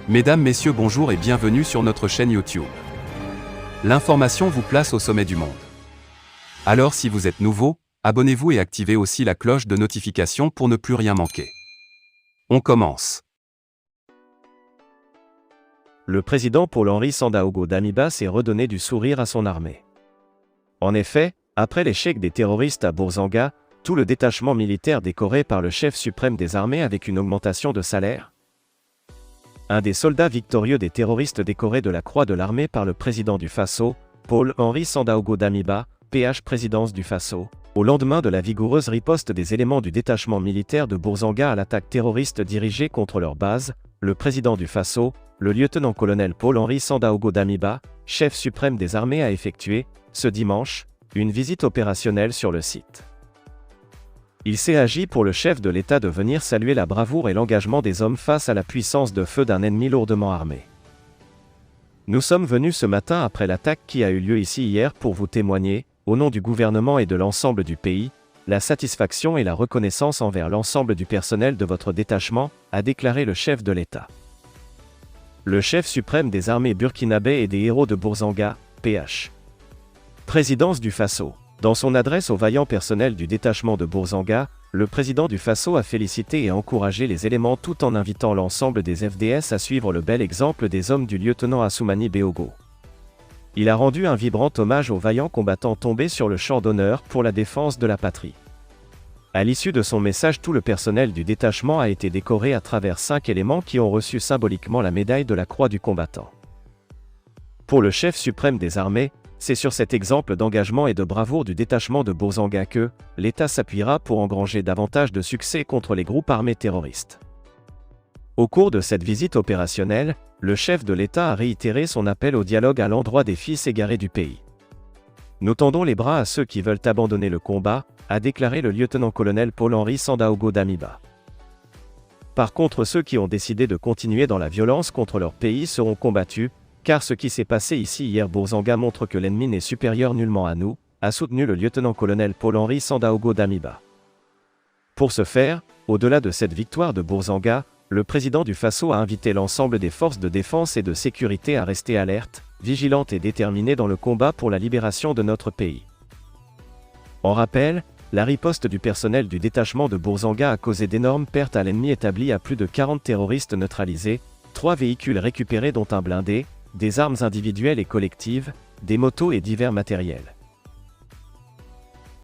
Mesdames, Messieurs, bonjour et bienvenue sur notre chaîne YouTube. L'information vous place au sommet du monde. Alors si vous êtes nouveau, abonnez-vous et activez aussi la cloche de notification pour ne plus rien manquer. On commence. Le président Paul-Henri Sandaogo Damiba s'est redonné du sourire à son armée. En effet, après l'échec des terroristes à Bourzanga, tout le détachement militaire décoré par le chef suprême des armées avec une augmentation de salaire. Un des soldats victorieux des terroristes décoré de la Croix de l'armée par le président du Faso, Paul-Henri Sandaogo Damiba, PH présidence du Faso, au lendemain de la vigoureuse riposte des éléments du détachement militaire de Bourzanga à l'attaque terroriste dirigée contre leur base, le président du Faso, le lieutenant-colonel Paul-Henri Sandaogo Damiba, chef suprême des armées a effectué, ce dimanche, une visite opérationnelle sur le site. Il s'est agi pour le chef de l'État de venir saluer la bravoure et l'engagement des hommes face à la puissance de feu d'un ennemi lourdement armé. Nous sommes venus ce matin après l'attaque qui a eu lieu ici hier pour vous témoigner, au nom du gouvernement et de l'ensemble du pays, la satisfaction et la reconnaissance envers l'ensemble du personnel de votre détachement, a déclaré le chef de l'État. Le chef suprême des armées burkinabés et des héros de Bourzanga, PH. Présidence du Faso. Dans son adresse au vaillant personnel du détachement de Bourzanga, le président du Faso a félicité et encouragé les éléments tout en invitant l'ensemble des FDS à suivre le bel exemple des hommes du lieutenant Assoumani Beogo. Il a rendu un vibrant hommage aux vaillants combattants tombés sur le champ d'honneur pour la défense de la patrie. À l'issue de son message, tout le personnel du détachement a été décoré à travers 5 éléments qui ont reçu symboliquement la médaille de la Croix du combattant. Pour le chef suprême des armées, c'est sur cet exemple d'engagement et de bravoure du détachement de Bourzanga que l'État s'appuiera pour engranger davantage de succès contre les groupes armés terroristes. Au cours de cette visite opérationnelle, le chef de l'État a réitéré son appel au dialogue à l'endroit des fils égarés du pays. Nous tendons les bras à ceux qui veulent abandonner le combat, a déclaré le lieutenant-colonel Paul-Henri Sandaogo Damiba. Par contre, ceux qui ont décidé de continuer dans la violence contre leur pays seront combattus, car ce qui s'est passé ici hier Bourzanga montre que l'ennemi n'est supérieur nullement à nous, a soutenu le lieutenant-colonel Paul-Henri Sandaogo Damiba. Pour ce faire, au-delà de cette victoire de Bourzanga, le président du Faso a invité l'ensemble des forces de défense et de sécurité à rester alertes, vigilantes et déterminées dans le combat pour la libération de notre pays. En rappel, la riposte du personnel du détachement de Bourzanga a causé d'énormes pertes à l'ennemi établi à plus de 40 terroristes neutralisés, 3 véhicules récupérés dont un blindé, des armes individuelles et collectives, des motos et divers matériels.